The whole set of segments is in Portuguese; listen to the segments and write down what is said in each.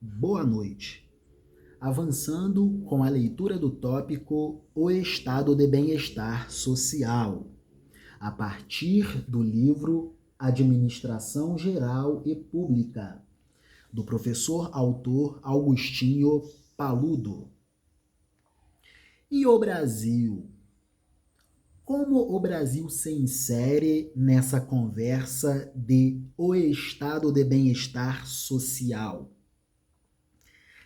Boa noite. Avançando com a leitura do tópico O Estado de Bem-Estar Social, a partir do livro Administração Geral e Pública, do professor autor Augustinho Paludo. E o Brasil? Como o Brasil se insere nessa conversa de o estado de bem-estar social?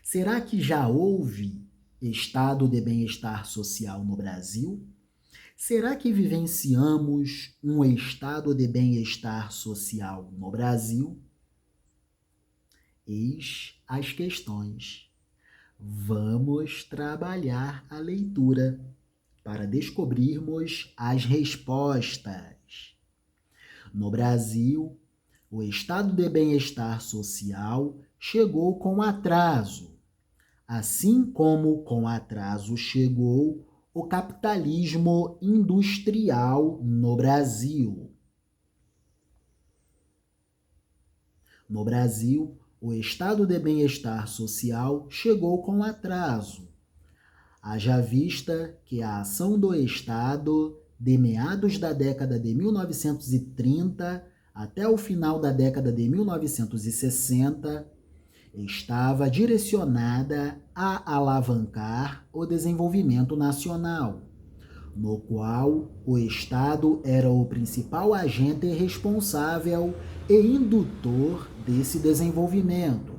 Será que já houve estado de bem-estar social no Brasil? Será que vivenciamos um estado de bem-estar social no Brasil? Eis as questões. Vamos trabalhar a leitura para descobrirmos as respostas. No Brasil, o estado de bem-estar social chegou com atraso, assim como com atraso chegou o capitalismo industrial no Brasil. No Brasil, o estado de bem-estar social chegou com atraso, haja vista que a ação do Estado, de meados da década de 1930 até o final da década de 1960, estava direcionada a alavancar o desenvolvimento nacional, no qual o Estado era o principal agente responsável e indutor desse desenvolvimento,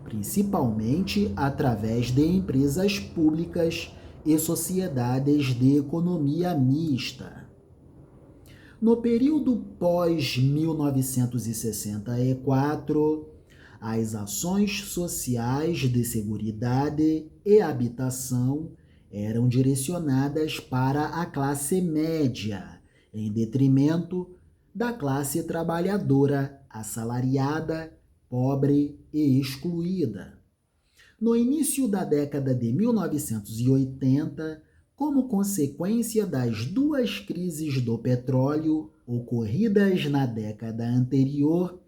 principalmente através de empresas públicas e sociedades de economia mista. No período pós-1964, as ações sociais de seguridade e habitação eram direcionadas para a classe média, em detrimento da classe trabalhadora assalariada, pobre e excluída. No início da década de 1980, como consequência das duas crises do petróleo ocorridas na década anterior,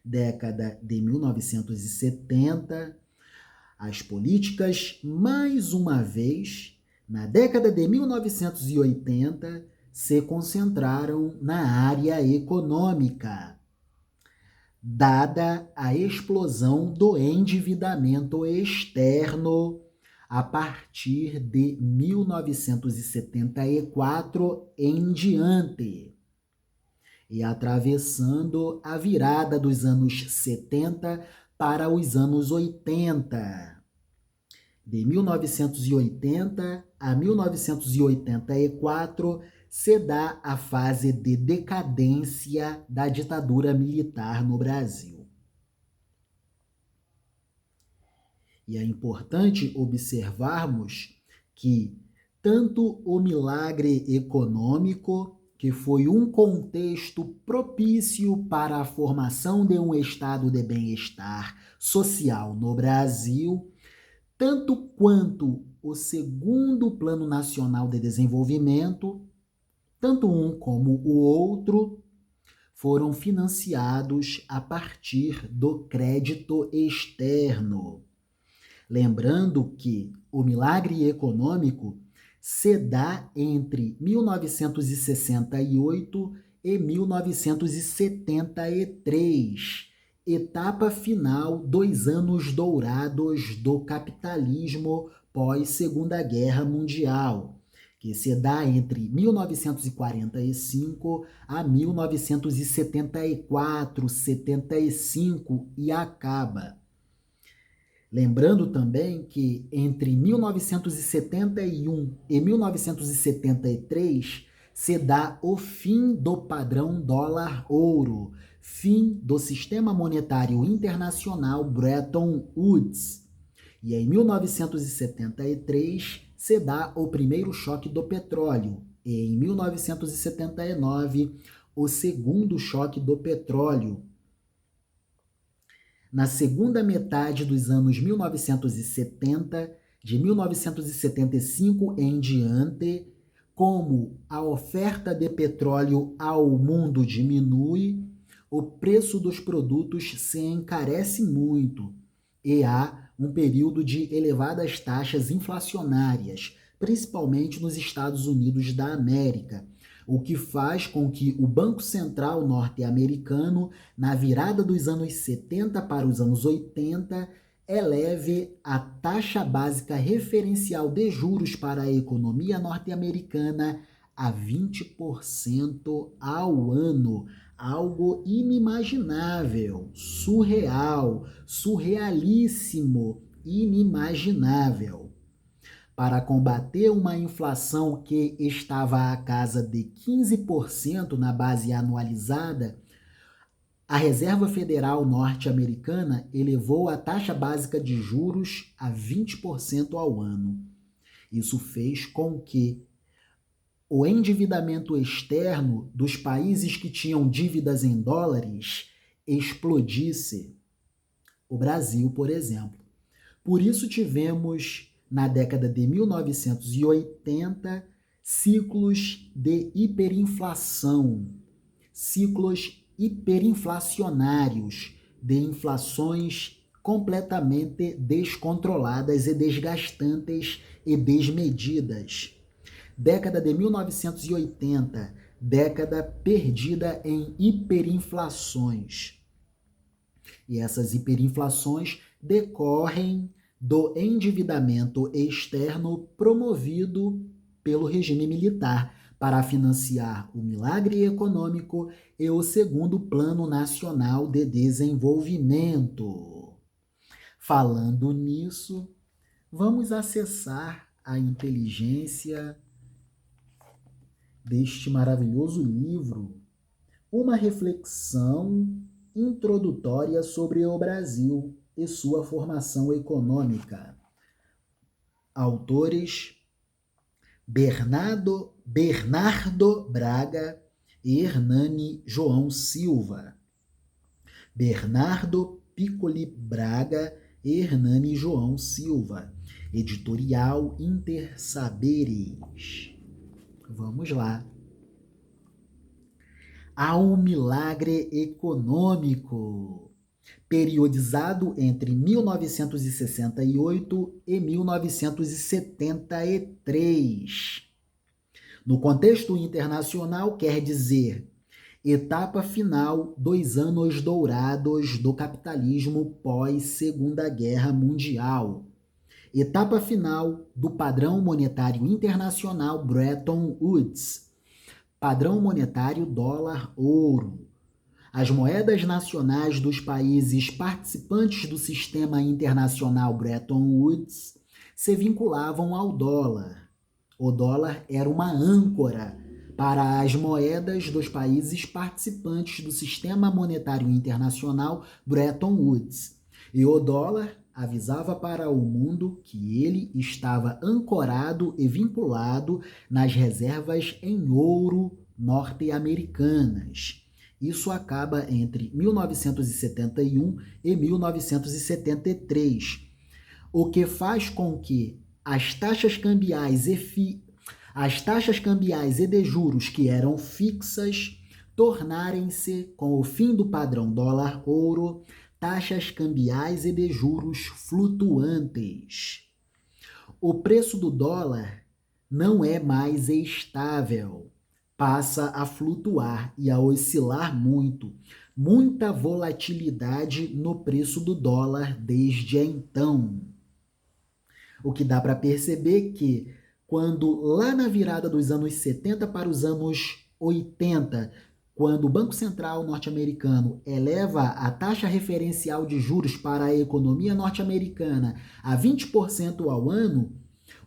década de 1970, as políticas, mais uma vez, na década de 1980, se concentraram na área econômica, dada a explosão do endividamento externo a partir de 1974 em diante, e atravessando a virada dos anos 70 para os anos 80. De 1980 a 1984 se dá a fase de decadência da ditadura militar no Brasil. E é importante observarmos que tanto o milagre econômico, que foi um contexto propício para a formação de um estado de bem-estar social no Brasil, tanto quanto o segundo Plano Nacional de Desenvolvimento, tanto um como o outro, foram financiados a partir do crédito externo. Lembrando que o milagre econômico se dá entre 1968 e 1973, etapa final dos anos dourados do capitalismo pós-Segunda Guerra Mundial, que se dá entre 1945 a 1974, 75 e acaba. Lembrando também que entre 1971 e 1973 se dá o fim do padrão dólar-ouro, fim do sistema monetário internacional Bretton Woods. E em 1973 se dá o primeiro choque do petróleo, e em 1979 o segundo choque do petróleo. Na segunda metade dos anos 1970, de 1975 em diante, como a oferta de petróleo ao mundo diminui, o preço dos produtos se encarece muito, e há um período de elevadas taxas inflacionárias, principalmente nos Estados Unidos da América, o que faz com que o Banco Central norte-americano, na virada dos anos 70 para os anos 80, eleve a taxa básica referencial de juros para a economia norte-americana a 20% ao ano, algo inimaginável, surreal, surrealíssimo, inimaginável. Para combater uma inflação que estava à casa de 15% na base anualizada, a Reserva Federal norte-americana elevou a taxa básica de juros a 20% ao ano. Isso fez com que o endividamento externo dos países que tinham dívidas em dólares explodisse. O Brasil, por exemplo. Por isso tivemos, na década de 1980, ciclos de hiperinflação, ciclos hiperinflacionários, de inflações completamente descontroladas e desgastantes e desmedidas. Década de 1980, década perdida em hiperinflações. E essas hiperinflações decorrem do endividamento externo promovido pelo regime militar para financiar o milagre econômico e o segundo Plano Nacional de Desenvolvimento. Falando nisso, vamos acessar a inteligência deste maravilhoso livro, uma reflexão introdutória sobre o Brasil e sua formação econômica. Autores Bernardo Braga e Hernani João Silva. Bernardo Piccoli Braga e Hernani João Silva. Editorial Intersaberes. Vamos lá. Ao milagre econômico, periodizado entre 1968 e 1973. No contexto internacional, quer dizer etapa final dos anos dourados do capitalismo pós-Segunda Guerra Mundial. Etapa final do padrão monetário internacional Bretton Woods. Padrão monetário dólar-ouro. As moedas nacionais dos países participantes do sistema internacional Bretton Woods se vinculavam ao dólar. O dólar era uma âncora para as moedas dos países participantes do sistema monetário internacional Bretton Woods. E o dólar avisava para o mundo que ele estava ancorado e vinculado nas reservas em ouro norte-americanas. Isso acaba entre 1971 e 1973, o que faz com que as taxas cambiais e de juros que eram fixas tornarem-se, com o fim do padrão dólar-ouro, taxas cambiais e de juros flutuantes. O preço do dólar não é mais estável, passa a flutuar e a oscilar muito. Muita volatilidade no preço do dólar desde então. O que dá para perceber que quando lá na virada dos anos 70 para os anos 80, quando o Banco Central norte-americano eleva a taxa referencial de juros para a economia norte-americana a 20% ao ano,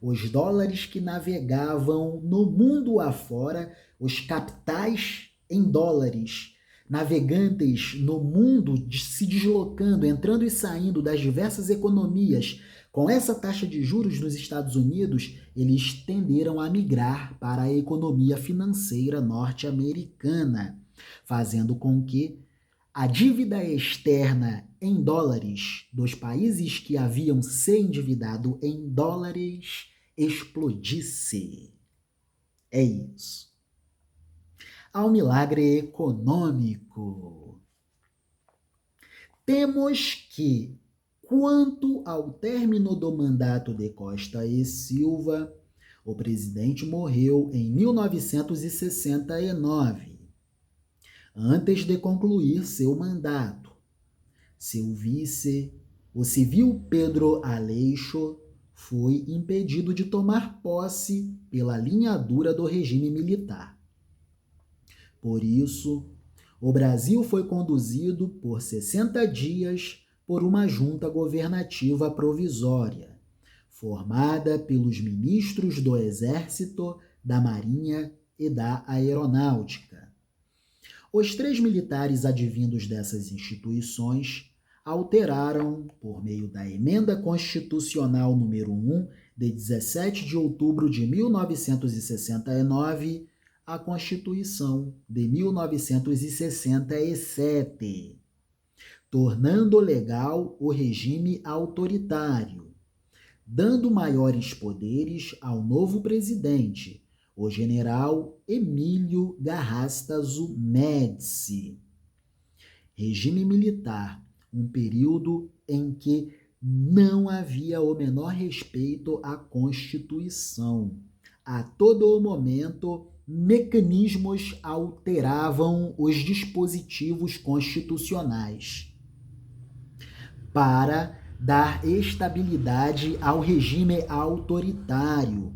os dólares que navegavam no mundo afora, os capitais em dólares, navegantes no mundo, se deslocando, entrando e saindo das diversas economias, com essa taxa de juros nos Estados Unidos, eles tenderam a migrar para a economia financeira norte-americana, fazendo com que a dívida externa em dólares dos países que haviam se endividado em dólares explodisse. É isso. Ao milagre econômico. Temos que, Quanto ao término do mandato de Costa e Silva, o presidente morreu em 1969, antes de concluir seu mandato. Seu vice, o civil Pedro Aleixo, foi impedido de tomar posse pela linha dura do regime militar. Por isso, o Brasil foi conduzido por 60 dias por uma junta governativa provisória, formada pelos ministros do Exército, da Marinha e da Aeronáutica. Os 3 militares advindos dessas instituições alteraram, por meio da Emenda Constitucional número 1, de 17 de outubro de 1969, a Constituição de 1967, tornando legal o regime autoritário, dando maiores poderes ao novo presidente, o general Emílio Garrastazu Médici. Regime militar, um período em que não havia o menor respeito à Constituição. A todo momento, mecanismos alteravam os dispositivos constitucionais para dar estabilidade ao regime autoritário.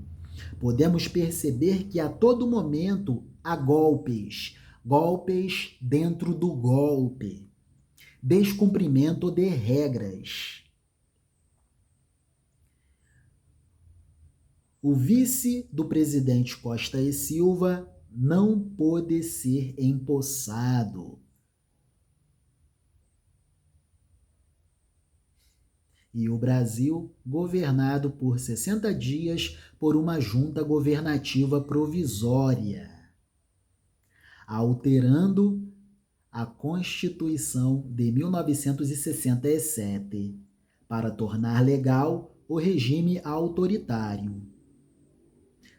Podemos perceber que a todo momento há golpes dentro do golpe, descumprimento de regras. O vice do presidente Costa e Silva não pôde ser empossado. E o Brasil governado por 60 dias por uma junta governativa provisória, alterando a Constituição de 1967 para tornar legal o regime autoritário,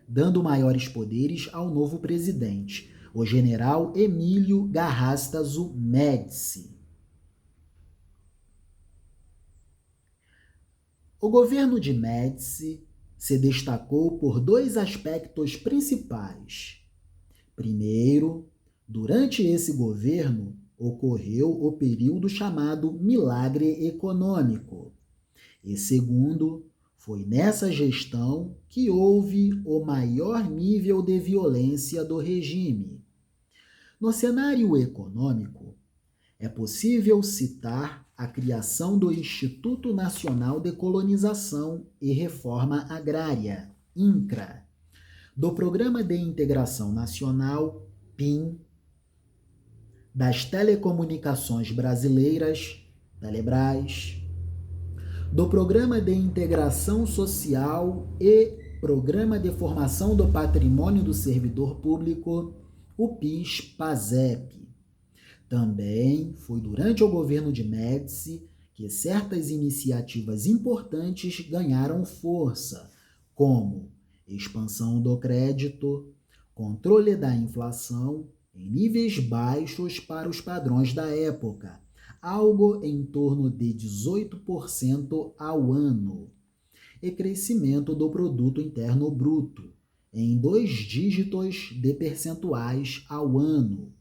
dando maiores poderes ao novo presidente, o general Emílio Garrastazu Médici. O governo de Médici se destacou por 2 aspectos principais. Primeiro, durante esse governo, ocorreu o período chamado Milagre Econômico. E segundo, foi nessa gestão que houve o maior nível de violência do regime. No cenário econômico, é possível citar a criação do Instituto Nacional de Colonização e Reforma Agrária, INCRA, do Programa de Integração Nacional, PIN, das Telecomunicações Brasileiras, Telebrás, do Programa de Integração Social e Programa de Formação do Patrimônio do Servidor Público, o PIS-PASEP. Também foi durante o governo de Médici que certas iniciativas importantes ganharam força, como expansão do crédito, controle da inflação em níveis baixos para os padrões da época, algo em torno de 18% ao ano, e crescimento do produto interno bruto, em 2 dígitos de percentuais ao ano.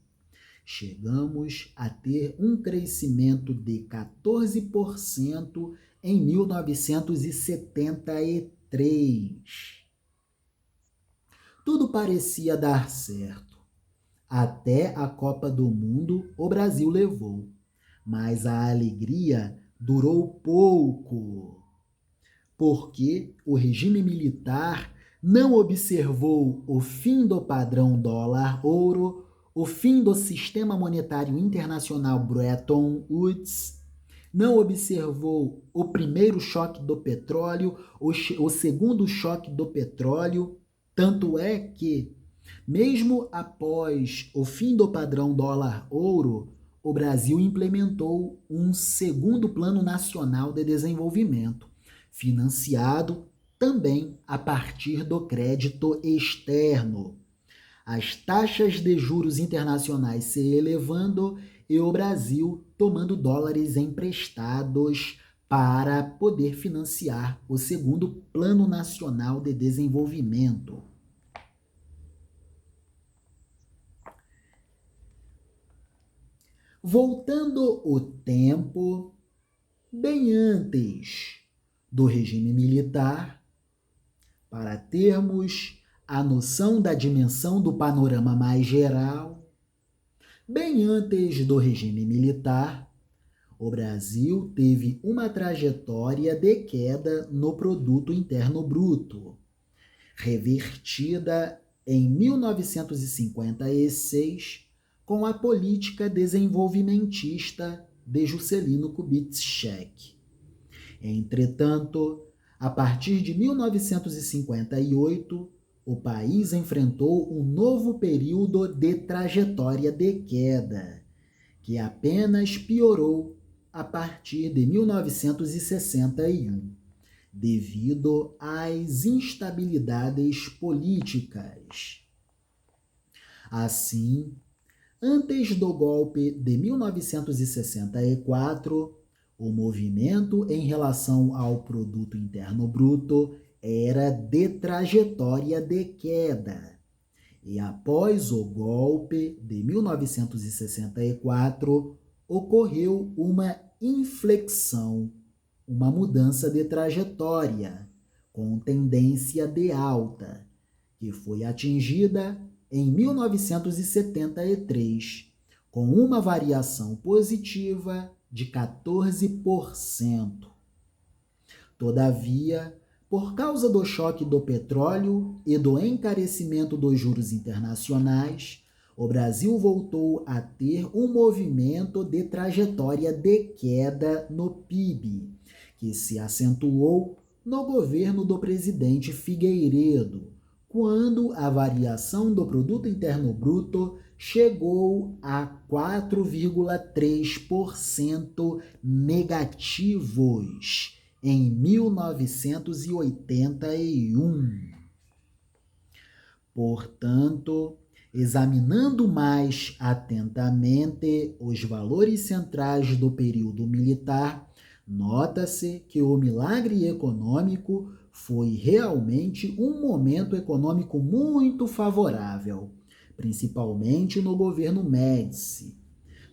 Chegamos a ter um crescimento de 14% em 1973. Tudo parecia dar certo. Até a Copa do Mundo o Brasil levou, mas a alegria durou pouco, porque o regime militar não observou o fim do padrão dólar-ouro, o fim do sistema monetário internacional Bretton Woods, não observou o primeiro choque do petróleo, o segundo choque do petróleo, tanto é que, mesmo após o fim do padrão dólar-ouro, o Brasil implementou um segundo Plano Nacional de Desenvolvimento, financiado também a partir do crédito externo. As taxas de juros internacionais se elevando e o Brasil tomando dólares emprestados para poder financiar o segundo Plano Nacional de Desenvolvimento. Voltando o tempo, bem antes do regime militar, para termos a noção da dimensão do panorama mais geral, bem antes do regime militar, o Brasil teve uma trajetória de queda no Produto Interno Bruto, revertida em 1956 com a política desenvolvimentista de Juscelino Kubitschek. Entretanto, a partir de 1958, o país enfrentou um novo período de trajetória de queda, que apenas piorou a partir de 1961, devido às instabilidades políticas. Assim, antes do golpe de 1964, o movimento em relação ao Produto Interno Bruto era de trajetória de queda. E após o golpe de 1964, ocorreu uma inflexão, uma mudança de trajetória, com tendência de alta, que foi atingida em 1973, com uma variação positiva de 14%. Todavia, por causa do choque do petróleo e do encarecimento dos juros internacionais, o Brasil voltou a ter um movimento de trajetória de queda no PIB, que se acentuou no governo do presidente Figueiredo, quando a variação do Produto Interno Bruto chegou a 4,3% negativos em 1981. Portanto, examinando mais atentamente os valores centrais do período militar, nota-se que o milagre econômico foi realmente um momento econômico muito favorável, principalmente no governo Médici.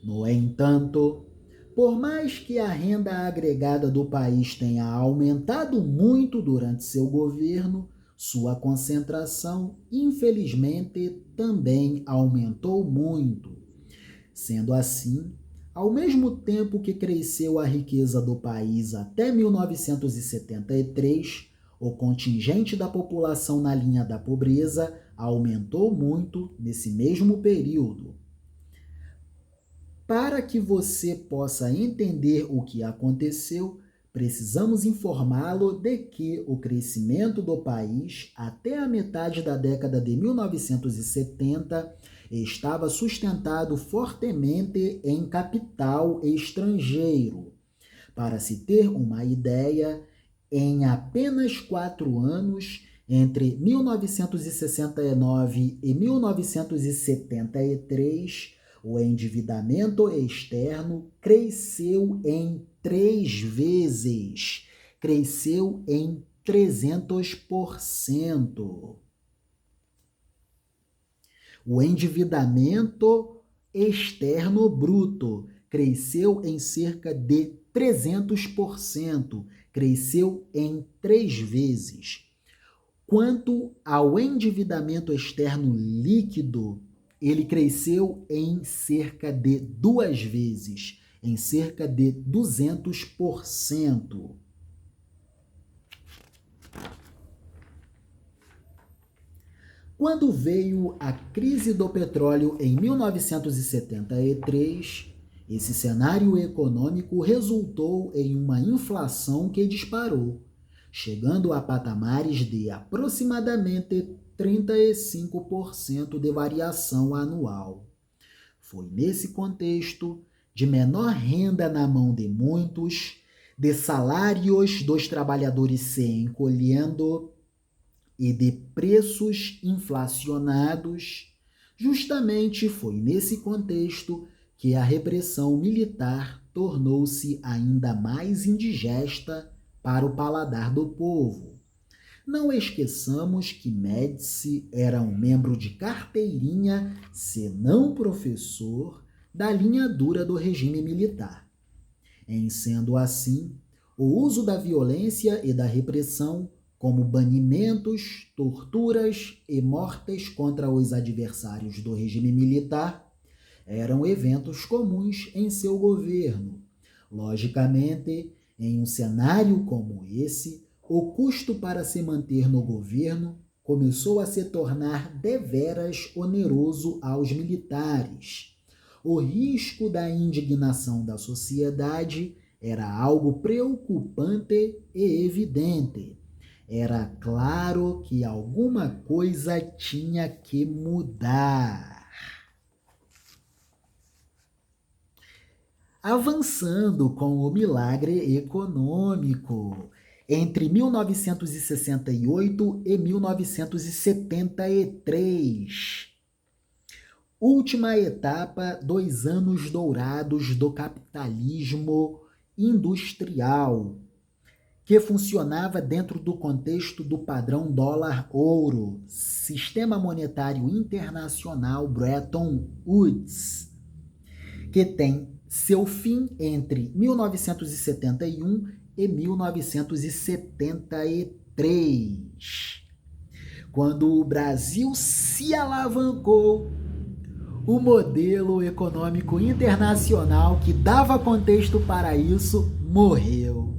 No entanto, por mais que a renda agregada do país tenha aumentado muito durante seu governo, sua concentração, infelizmente, também aumentou muito. Sendo assim, ao mesmo tempo que cresceu a riqueza do país até 1973, o contingente da população na linha da pobreza aumentou muito nesse mesmo período. Para que você possa entender o que aconteceu, precisamos informá-lo de que o crescimento do país até a metade da década de 1970 estava sustentado fortemente em capital estrangeiro. Para se ter uma ideia, em apenas 4 anos, entre 1969 e 1973, o endividamento externo cresceu em 3 vezes, cresceu em 300%. O endividamento externo bruto cresceu em cerca de 300%, cresceu em 3 vezes. Quanto ao endividamento externo líquido, ele cresceu em cerca de 2 vezes, em cerca de 200%. Quando veio a crise do petróleo em 1973, esse cenário econômico resultou em uma inflação que disparou, chegando a patamares de aproximadamente 35% de variação anual. Foi nesse contexto de menor renda na mão de muitos, de salários dos trabalhadores se encolhendo e de preços inflacionados, justamente foi nesse contexto que a repressão militar tornou-se ainda mais indigesta para o paladar do povo. Não esqueçamos que Médici era um membro de carteirinha, se não professor, da linha dura do regime militar. Em sendo assim, o uso da violência e da repressão, como banimentos, torturas e mortes contra os adversários do regime militar, eram eventos comuns em seu governo. Logicamente, em um cenário como esse, o custo para se manter no governo começou a se tornar deveras oneroso aos militares. O risco da indignação da sociedade era algo preocupante e evidente. Era claro que alguma coisa tinha que mudar. Avançando com o milagre econômico. Entre 1968 e 1973, última etapa dos anos dourados do capitalismo industrial, que funcionava dentro do contexto do padrão dólar-ouro, Sistema Monetário Internacional Bretton Woods, que tem seu fim entre 1971 e 1973, quando o Brasil se alavancou, o modelo econômico internacional que dava contexto para isso morreu.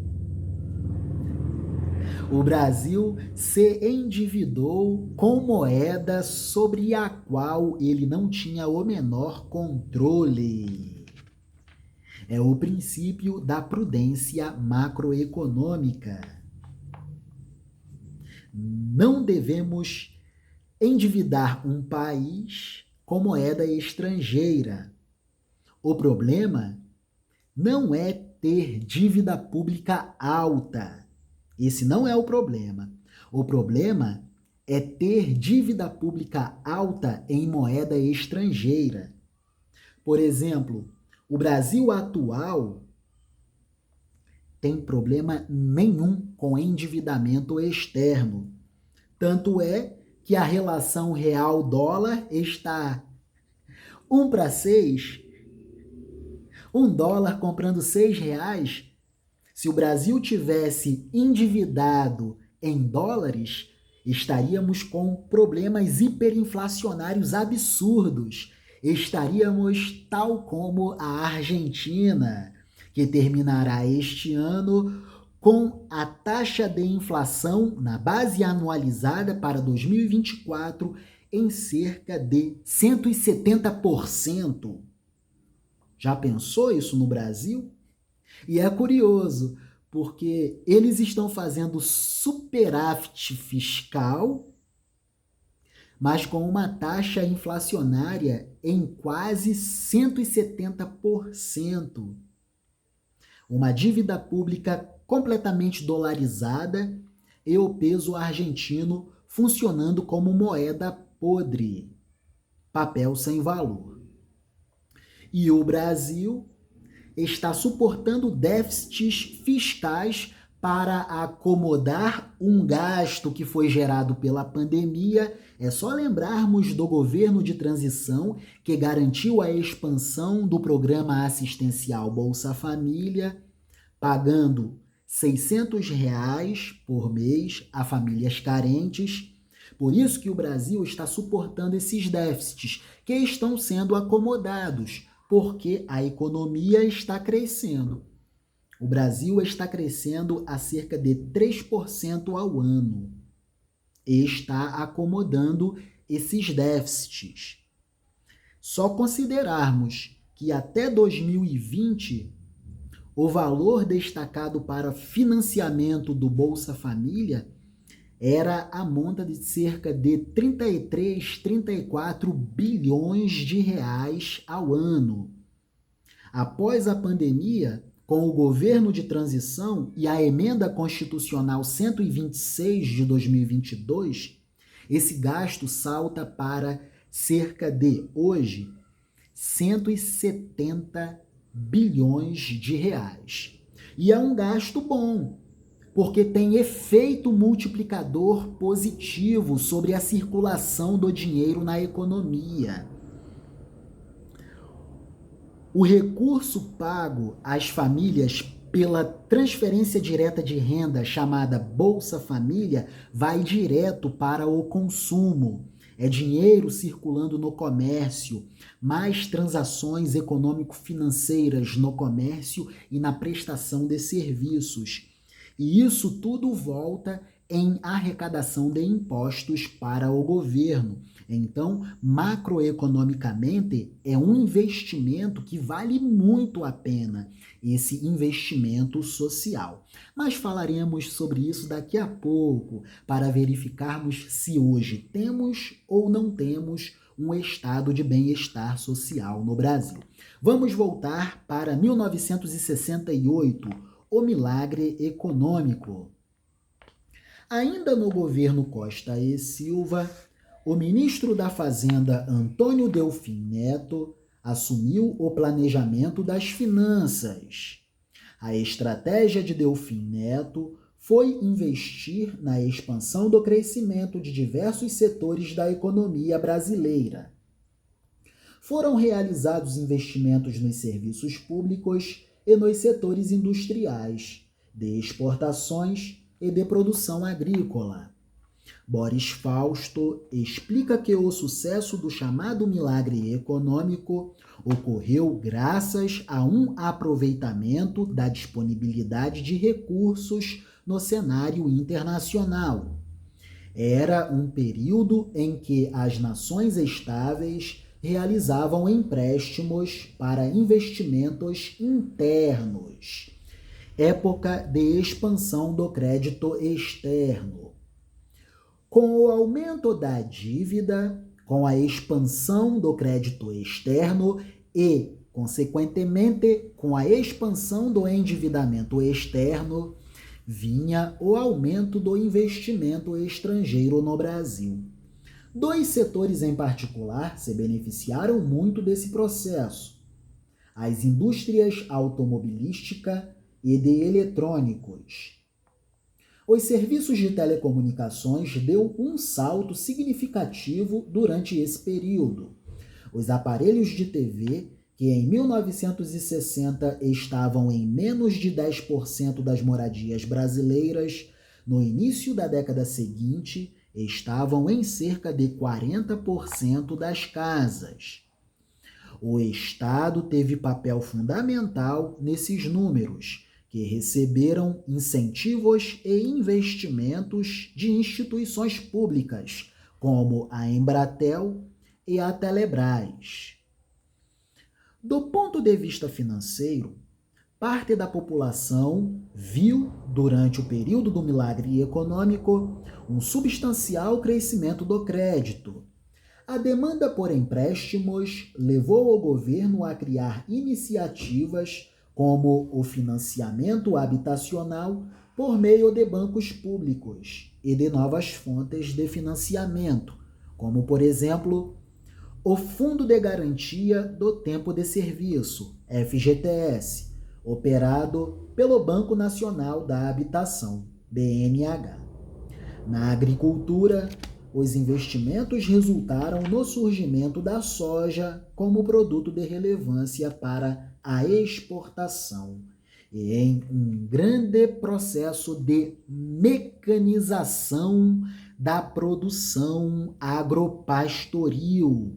O Brasil se endividou com moeda sobre a qual ele não tinha o menor controle. É o princípio da prudência macroeconômica. Não devemos endividar um país com moeda estrangeira. O problema não é ter dívida pública alta. Esse não é o problema. O problema é ter dívida pública alta em moeda estrangeira. Por exemplo, o Brasil atual tem problema nenhum com endividamento externo. Tanto é que a relação real-dólar está 1:6. $1 comprando R$6. Se o Brasil tivesse endividado em dólares, estaríamos com problemas hiperinflacionários absurdos. Estaríamos tal como a Argentina, que terminará este ano com a taxa de inflação na base anualizada para 2024 em cerca de 170%. Já pensou isso no Brasil? E é curioso, porque eles estão fazendo superávit fiscal, mas com uma taxa inflacionária em quase 170%. Uma dívida pública completamente dolarizada e o peso argentino funcionando como moeda podre, papel sem valor. E o Brasil está suportando déficits fiscais para acomodar um gasto que foi gerado pela pandemia. É só lembrarmos do governo de transição que garantiu a expansão do programa assistencial Bolsa Família, pagando R$600 por mês a famílias carentes. Por isso que o Brasil está suportando esses déficits que estão sendo acomodados, porque a economia está crescendo. O Brasil está crescendo a cerca de 3% ao ano e está acomodando esses déficits. Só considerarmos que até 2020 o valor destacado para financiamento do Bolsa Família era a monta de cerca de 33, 34 bilhões de reais ao ano. Após a pandemia, com o governo de transição e a emenda constitucional 126 de 2022, esse gasto salta para cerca de, hoje, 170 bilhões de reais. E é um gasto bom, porque tem efeito multiplicador positivo sobre a circulação do dinheiro na economia. O recurso pago às famílias pela transferência direta de renda, chamada Bolsa Família, vai direto para o consumo. É dinheiro circulando no comércio, mais transações econômico-financeiras no comércio e na prestação de serviços. E isso tudo volta em arrecadação de impostos para o governo. Então, macroeconomicamente, é um investimento que vale muito a pena, esse investimento social. Mas falaremos sobre isso daqui a pouco, para verificarmos se hoje temos ou não temos um estado de bem-estar social no Brasil. Vamos voltar para 1968, o milagre econômico. Ainda no governo Costa e Silva, o ministro da Fazenda, Antônio Delfim Neto, assumiu o planejamento das finanças. A estratégia de Delfim Neto foi investir na expansão do crescimento de diversos setores da economia brasileira. Foram realizados investimentos nos serviços públicos e nos setores industriais, de exportações e de produção agrícola. Boris Fausto explica que o sucesso do chamado milagre econômico ocorreu graças a um aproveitamento da disponibilidade de recursos no cenário internacional. Era um período em que as nações estáveis realizavam empréstimos para investimentos internos. Época de expansão do crédito externo. Com o aumento da dívida, com a expansão do crédito externo e, consequentemente, com a expansão do endividamento externo, vinha o aumento do investimento estrangeiro no Brasil. Dois setores em particular se beneficiaram muito desse processo: as indústrias automobilística e de eletrônicos. Os serviços de telecomunicações deu um salto significativo durante esse período. Os aparelhos de TV, que em 1960 estavam em menos de 10% das moradias brasileiras, no início da década seguinte, estavam em cerca de 40% das casas. O Estado teve papel fundamental nesses números, que receberam incentivos e investimentos de instituições públicas, como a Embratel e a Telebrás. Do ponto de vista financeiro, parte da população viu, durante o período do milagre econômico, um substancial crescimento do crédito. A demanda por empréstimos levou o governo a criar iniciativas como o financiamento habitacional por meio de bancos públicos e de novas fontes de financiamento, como, por exemplo, o Fundo de Garantia do Tempo de Serviço, FGTS, operado pelo Banco Nacional da Habitação, BNH. Na agricultura, os investimentos resultaram no surgimento da soja como produto de relevância para a exportação e em um grande processo de mecanização da produção agropastoril.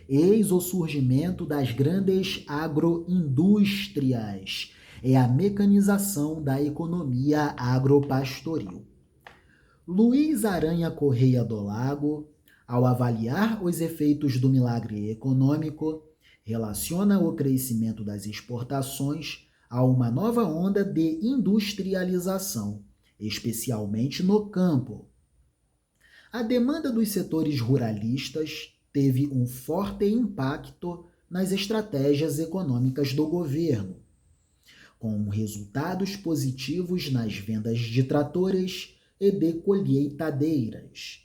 Eis o surgimento das grandes agroindústrias e a mecanização da economia agropastoril. Luiz Aranha Correia do Lago, ao avaliar os efeitos do milagre econômico, relaciona o crescimento das exportações a uma nova onda de industrialização, especialmente no campo. A demanda dos setores ruralistas teve um forte impacto nas estratégias econômicas do governo, com resultados positivos nas vendas de tratores e de colheitadeiras.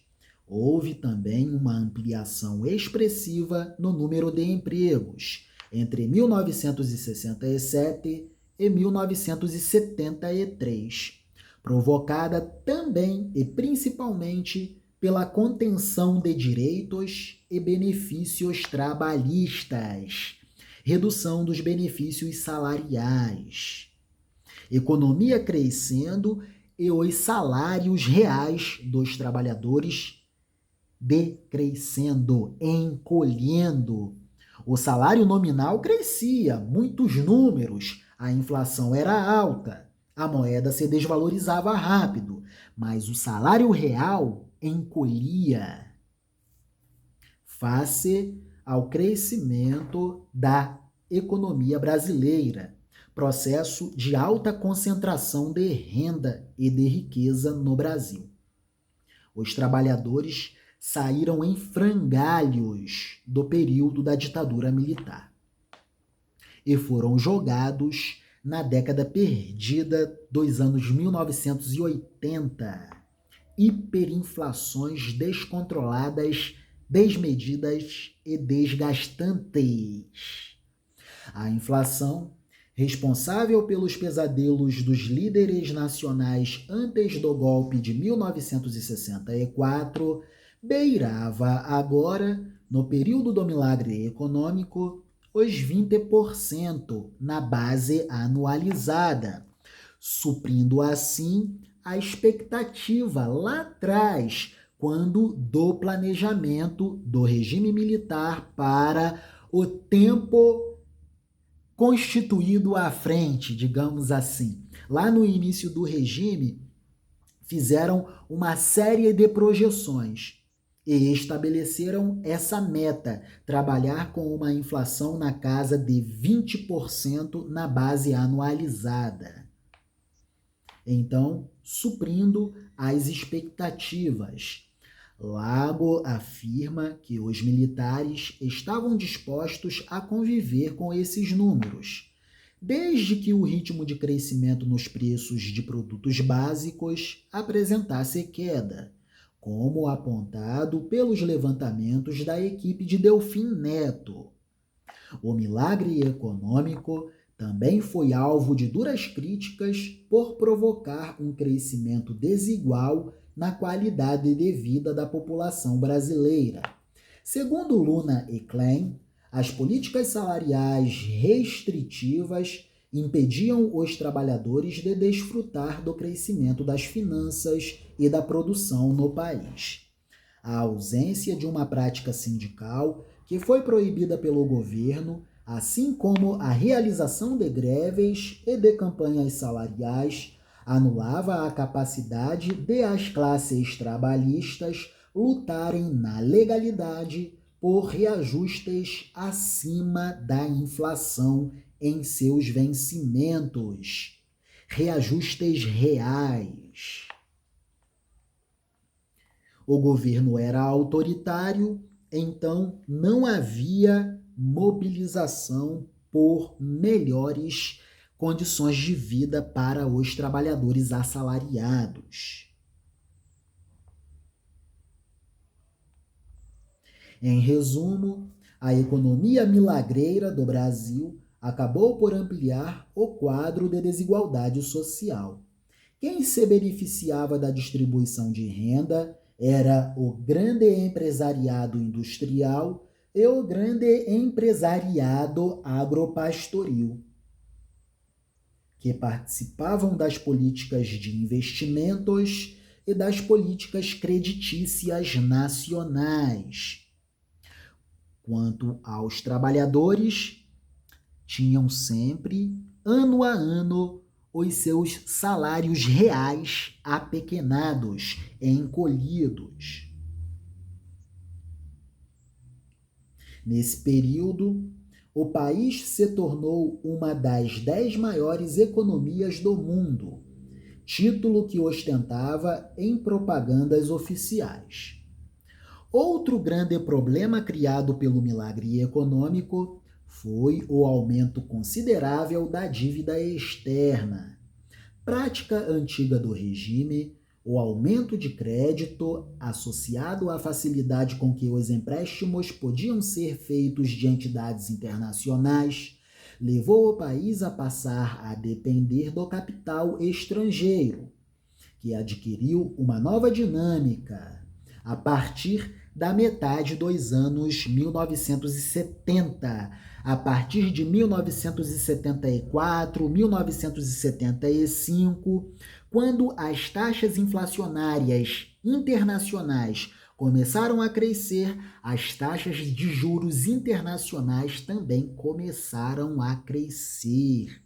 Houve também uma ampliação expressiva no número de empregos, entre 1967 e 1973, provocada também e principalmente pela contenção de direitos e benefícios trabalhistas, redução dos benefícios salariais, economia crescendo e os salários reais dos trabalhadores decrescendo, encolhendo. O salário nominal crescia, muitos números, a inflação era alta, a moeda se desvalorizava rápido, mas o salário real encolhia face ao crescimento da economia brasileira, processo de alta concentração de renda e de riqueza no Brasil. Os trabalhadores saíram em frangalhos do período da ditadura militar e foram jogados na década perdida dos anos 1980. Hiperinflações descontroladas, desmedidas e desgastantes. A inflação, responsável pelos pesadelos dos líderes nacionais antes do golpe de 1964, beirava agora, no período do milagre econômico, os 20% na base anualizada, suprindo assim a expectativa lá atrás, quando do planejamento do regime militar para o tempo constituído à frente, digamos assim. Lá no início do regime, fizeram uma série de projeções e estabeleceram essa meta, trabalhar com uma inflação na casa de 20% na base anualizada. Então, suprindo as expectativas. Lago afirma que os militares estavam dispostos a conviver com esses números, desde que o ritmo de crescimento nos preços de produtos básicos apresentasse queda, como apontado pelos levantamentos da equipe de Delfim Neto. O milagre econômico também foi alvo de duras críticas por provocar um crescimento desigual na qualidade de vida da população brasileira. Segundo Luna e Klein, as políticas salariais restritivas impediam os trabalhadores de desfrutar do crescimento das finanças e da produção no país. A ausência de uma prática sindical, que foi proibida pelo governo, assim como a realização de greves e de campanhas salariais, anulava a capacidade de as classes trabalhistas lutarem na legalidade por reajustes acima da inflação em seus vencimentos, reajustes reais. O governo era autoritário, então não havia mobilização por melhores condições de vida para os trabalhadores assalariados. Em resumo, a economia milagreira do Brasil acabou por ampliar o quadro de desigualdade social. Quem se beneficiava da distribuição de renda era o grande empresariado industrial e o grande empresariado agropastoril, que participavam das políticas de investimentos e das políticas creditícias nacionais. Quanto aos trabalhadores, tinham sempre, ano a ano, os seus salários reais apequenados, encolhidos. Nesse período, o país se tornou uma das 10 maiores economias do mundo, título que ostentava em propagandas oficiais. Outro grande problema criado pelo milagre econômico foi o aumento considerável da dívida externa. Prática antiga do regime, O aumento de crédito, associado à facilidade com que os empréstimos podiam ser feitos de entidades internacionais, levou o país a passar a depender do capital estrangeiro, que adquiriu uma nova dinâmica a partir da metade dos anos 1970. A partir de 1974, 1975, quando as taxas inflacionárias internacionais começaram a crescer, as taxas de juros internacionais também começaram a crescer,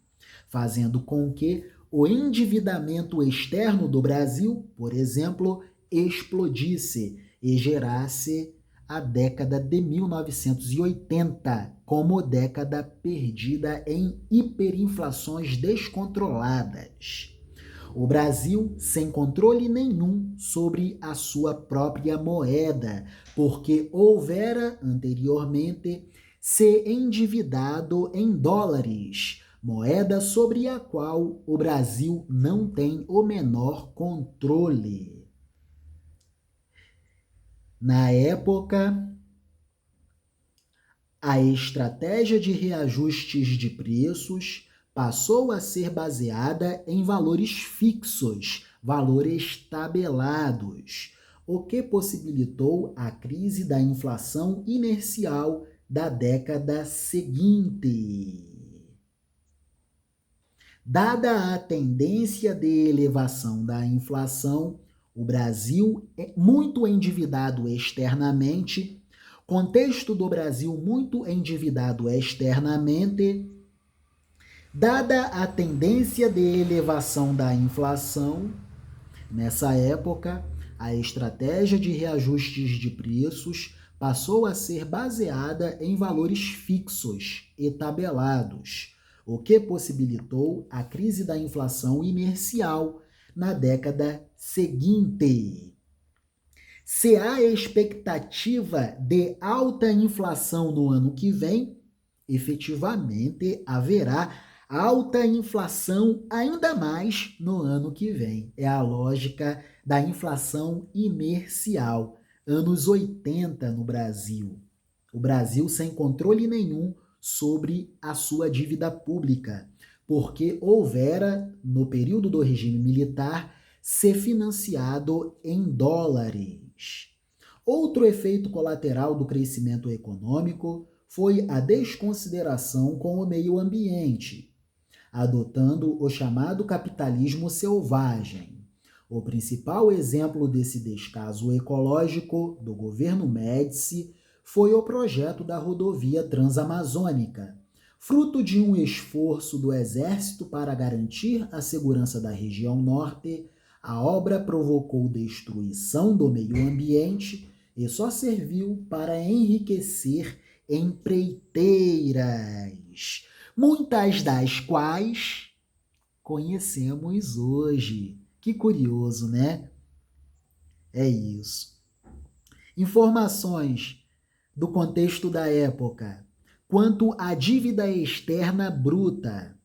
fazendo com que o endividamento externo do Brasil, por exemplo, explodisse e gerasse a década de 1980 como década perdida em hiperinflações descontroladas. O Brasil sem controle nenhum sobre a sua própria moeda, porque houvera anteriormente se endividado em dólares, moeda sobre a qual o Brasil não tem o menor controle. Na época, a estratégia de reajustes de preços passou a ser baseada em valores fixos, valores tabelados, o que possibilitou a crise da inflação inercial da década seguinte. Dada a tendência de elevação da inflação, o Brasil é muito endividado externamente, contexto do Brasil muito endividado externamente, dada a tendência de elevação da inflação, nessa época, a estratégia de reajustes de preços passou a ser baseada em valores fixos e tabelados, o que possibilitou a crise da inflação inercial na década seguinte. Se há expectativa de alta inflação no ano que vem, efetivamente haverá alta inflação ainda mais no ano que vem. É a lógica da inflação inercial. Anos 80 no Brasil. O Brasil sem controle nenhum sobre a sua dívida pública, porque houvera, no período do regime militar, ser financiado em dólares. Outro efeito colateral do crescimento econômico foi a desconsideração com o meio ambiente, adotando o chamado capitalismo selvagem. O principal exemplo desse descaso ecológico do governo Médici foi o projeto da rodovia transamazônica, fruto de um esforço do Exército para garantir a segurança da região norte. A obra provocou destruição do meio ambiente e só serviu para enriquecer empreiteiras, muitas das quais conhecemos hoje. Que curioso, né? É isso. Informações do contexto da época. Quanto à dívida externa bruta,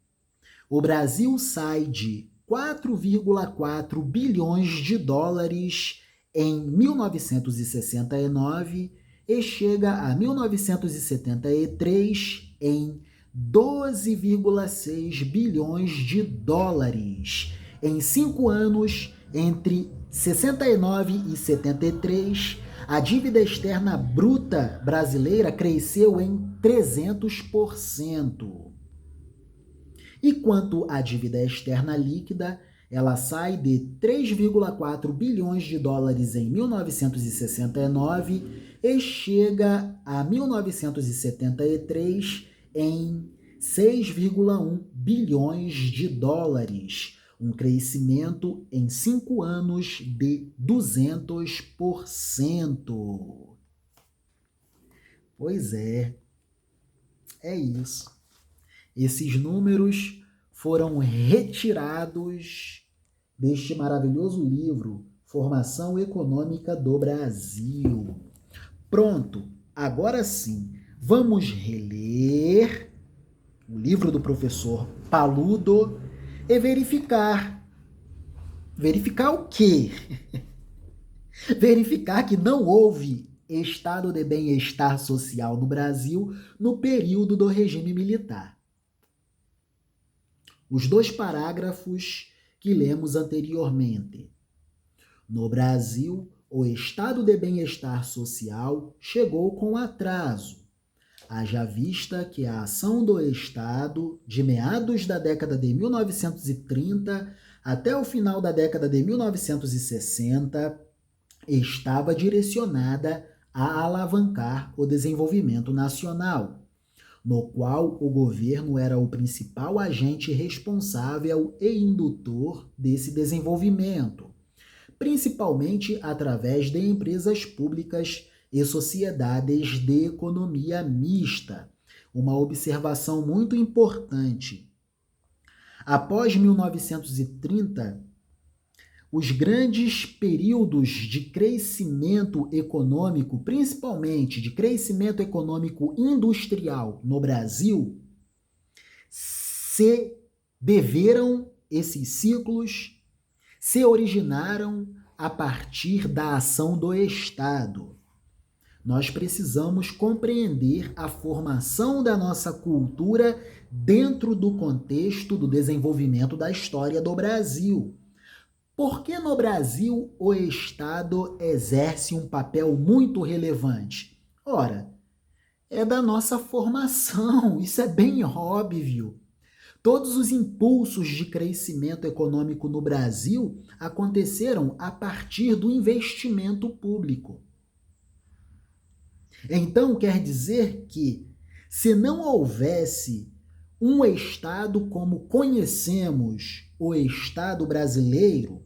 o Brasil sai de 4,4 bilhões de dólares em 1969 e chega a 1973 em 12,6 bilhões de dólares. Em 5 anos, entre 69 e 73, a dívida externa bruta brasileira cresceu em 300%. E quanto à dívida externa líquida, ela sai de 3,4 bilhões de dólares em 1969 e chega a 1973 em 6,1 bilhões de dólares, um crescimento em 5 anos de 200%. Pois é isso. Esses números foram retirados deste maravilhoso livro, Formação Econômica do Brasil. Pronto, agora sim, vamos reler o livro do professor Paludo e verificar Verificar o quê? Verificar que não houve estado de bem-estar social no Brasil no período do regime militar. Os dois parágrafos que lemos anteriormente. No Brasil, o estado de bem-estar social chegou com atraso, haja vista que a ação do Estado, de meados da década de 1930 até o final da década de 1960, estava direcionada a alavancar o desenvolvimento nacional, no qual o governo era o principal agente responsável e indutor desse desenvolvimento, principalmente através de empresas públicas e sociedades de economia mista. Uma observação muito importante. Após 1930, os grandes períodos de crescimento econômico, principalmente de crescimento econômico industrial no Brasil, esses ciclos se originaram a partir da ação do Estado. Nós precisamos compreender a formação da nossa cultura dentro do contexto do desenvolvimento da história do Brasil. Por que no Brasil o Estado exerce um papel muito relevante? Ora, é da nossa formação, isso é bem óbvio. Todos os impulsos de crescimento econômico no Brasil aconteceram a partir do investimento público. Então, quer dizer que, se não houvesse um Estado como conhecemos o Estado brasileiro,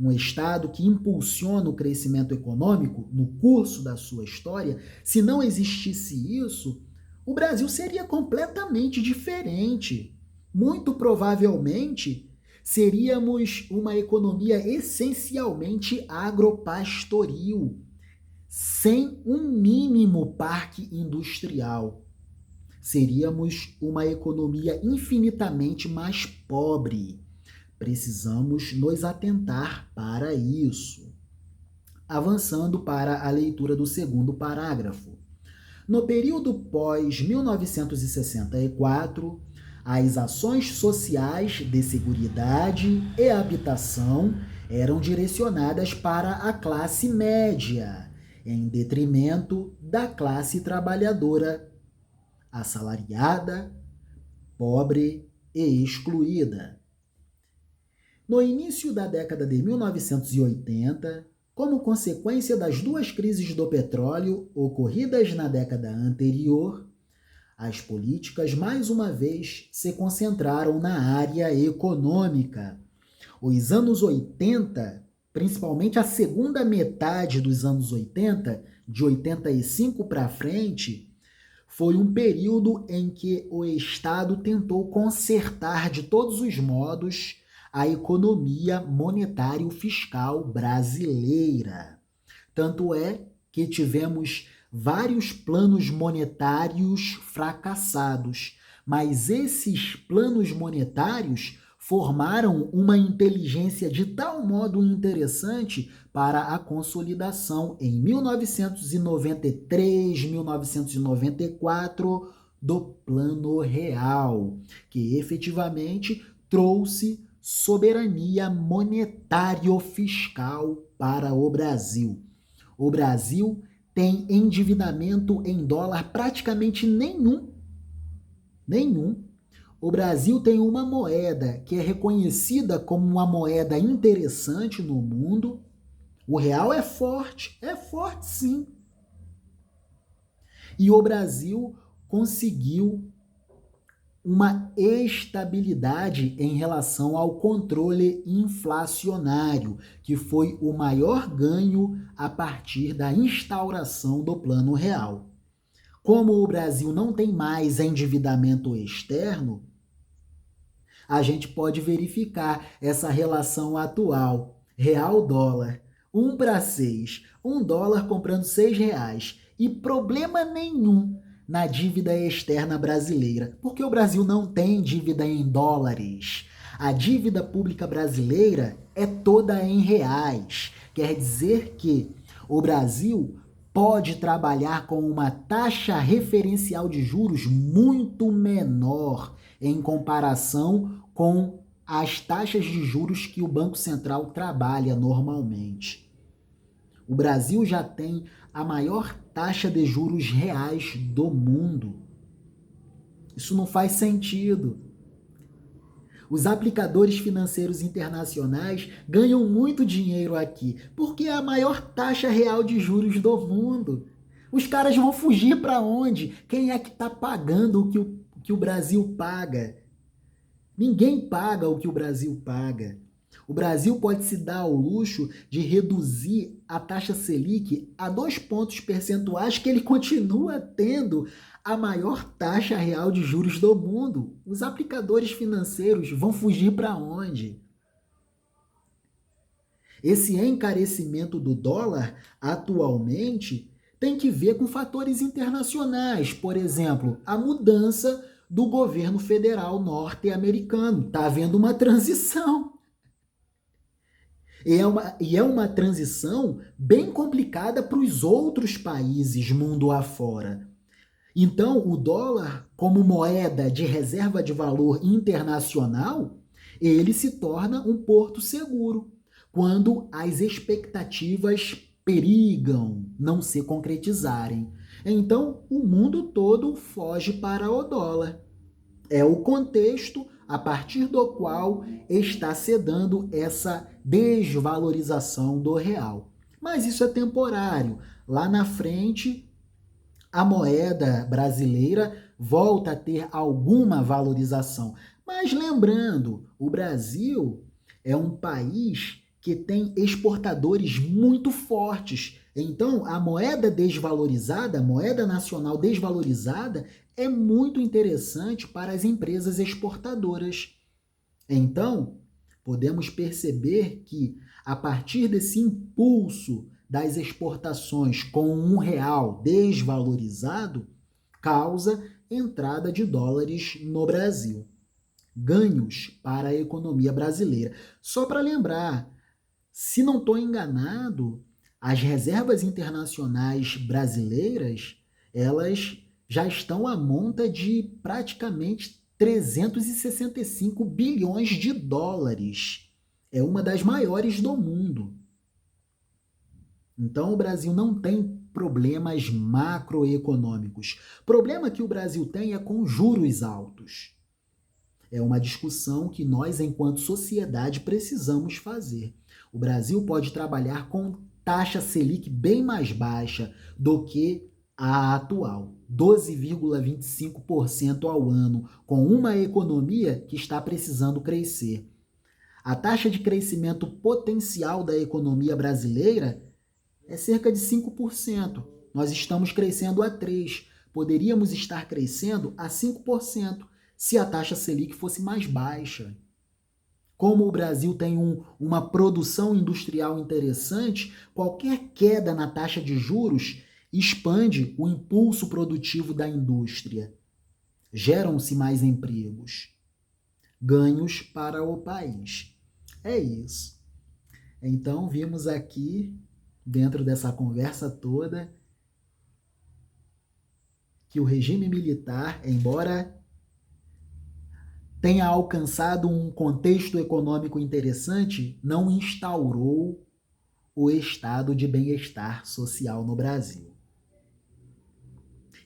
um Estado que impulsiona o crescimento econômico no curso da sua história, se não existisse isso, o Brasil seria completamente diferente. Muito provavelmente, seríamos uma economia essencialmente agropastoril, sem um mínimo parque industrial. Seríamos uma economia infinitamente mais pobre. Precisamos nos atentar para isso. Avançando para a leitura do segundo parágrafo. No período pós-1964, as ações sociais de seguridade e habitação eram direcionadas para a classe média, em detrimento da classe trabalhadora, assalariada, pobre e excluída. No início da década de 1980, como consequência das duas crises do petróleo ocorridas na década anterior, as políticas mais uma vez se concentraram na área econômica. Os anos 80, principalmente a segunda metade dos anos 80, de 85 para frente, foi um período em que o Estado tentou consertar de todos os modos a economia monetário-fiscal brasileira. Tanto é que tivemos vários planos monetários fracassados, mas esses planos monetários formaram uma inteligência de tal modo interessante para a consolidação em 1993, 1994 do Plano Real, que efetivamente trouxe soberania monetário-fiscal para o Brasil. O Brasil tem endividamento em dólar praticamente nenhum. O Brasil tem uma moeda que é reconhecida como uma moeda interessante no mundo. O real é forte sim. E o Brasil conseguiu uma estabilidade em relação ao controle inflacionário, que foi o maior ganho a partir da instauração do Plano Real. Como o Brasil não tem mais endividamento externo, a gente pode verificar essa relação atual, real-dólar, 1:6, $1 comprando R$6, e problema nenhum na dívida externa brasileira, porque o Brasil não tem dívida em dólares. A dívida pública brasileira é toda em reais. Quer dizer que o Brasil pode trabalhar com uma taxa referencial de juros muito menor em comparação com as taxas de juros que o Banco Central trabalha normalmente. O Brasil já tem a maior taxa de juros reais do mundo. Isso não faz sentido. Os aplicadores financeiros internacionais ganham muito dinheiro aqui, porque é a maior taxa real de juros do mundo. Os caras vão fugir para onde? Quem é que está pagando o que o Brasil paga? Ninguém paga o que o Brasil paga. O Brasil pode se dar ao luxo de reduzir a taxa Selic a 2 pontos percentuais, que ele continua tendo a maior taxa real de juros do mundo. Os aplicadores financeiros vão fugir para onde? Esse encarecimento do dólar atualmente tem que ver com fatores internacionais, por exemplo, a mudança do governo federal norte-americano. Está havendo uma transição. E é uma transição bem complicada para os outros países mundo afora. Então, o dólar, como moeda de reserva de valor internacional, ele se torna um porto seguro quando as expectativas perigam não se concretizarem. Então, o mundo todo foge para o dólar. É o contexto a partir do qual está se dando essa desvalorização do real. Mas isso é temporário. Lá na frente, a moeda brasileira volta a ter alguma valorização. Mas lembrando, o Brasil é um país que tem exportadores muito fortes. Então, a moeda desvalorizada, a moeda nacional desvalorizada, é muito interessante para as empresas exportadoras. Então, podemos perceber que, a partir desse impulso das exportações com R$ 1 desvalorizado, causa entrada de dólares no Brasil. Ganhos para a economia brasileira. Só para lembrar, se não estou enganado, as reservas internacionais brasileiras, elas já estão à monta de praticamente 365 bilhões de dólares. É uma das maiores do mundo. Então, o Brasil não tem problemas macroeconômicos. O problema que o Brasil tem é com juros altos. É uma discussão que nós, enquanto sociedade, precisamos fazer. O Brasil pode trabalhar com taxa Selic bem mais baixa do que a atual, 12,25% ao ano, com uma economia que está precisando crescer. A taxa de crescimento potencial da economia brasileira é cerca de 5%. Nós estamos crescendo a 3%. Poderíamos estar crescendo a 5% se a taxa Selic fosse mais baixa. Como o Brasil tem uma produção industrial interessante, qualquer queda na taxa de juros expande o impulso produtivo da indústria. Geram-se mais empregos. Ganhos para o país. É isso. Então, vimos aqui, dentro dessa conversa toda, que o regime militar, embora tenha alcançado um contexto econômico interessante, não instaurou o estado de bem-estar social no Brasil.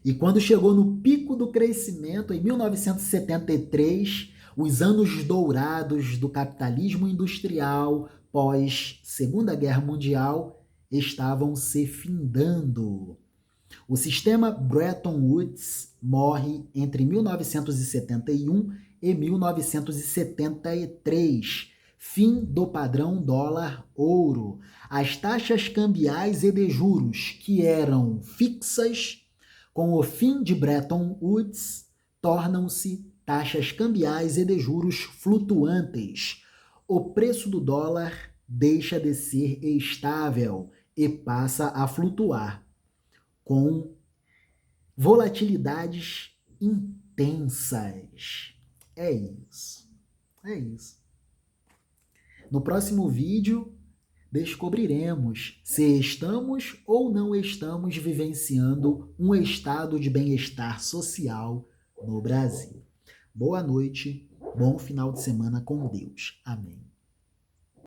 E quando chegou no pico do crescimento, em 1973, os anos dourados do capitalismo industrial pós Segunda Guerra Mundial estavam se findando. O sistema Bretton Woods morre entre 1971 e 1973, fim do padrão dólar-ouro. As taxas cambiais e de juros, que eram fixas, com o fim de Bretton Woods, tornam-se taxas cambiais e de juros flutuantes. O preço do dólar deixa de ser estável e passa a flutuar, com volatilidades intensas. É isso. É isso. No próximo vídeo, descobriremos se estamos ou não estamos vivenciando um estado de bem-estar social no Brasil. Boa noite, bom final de semana com Deus. Amém.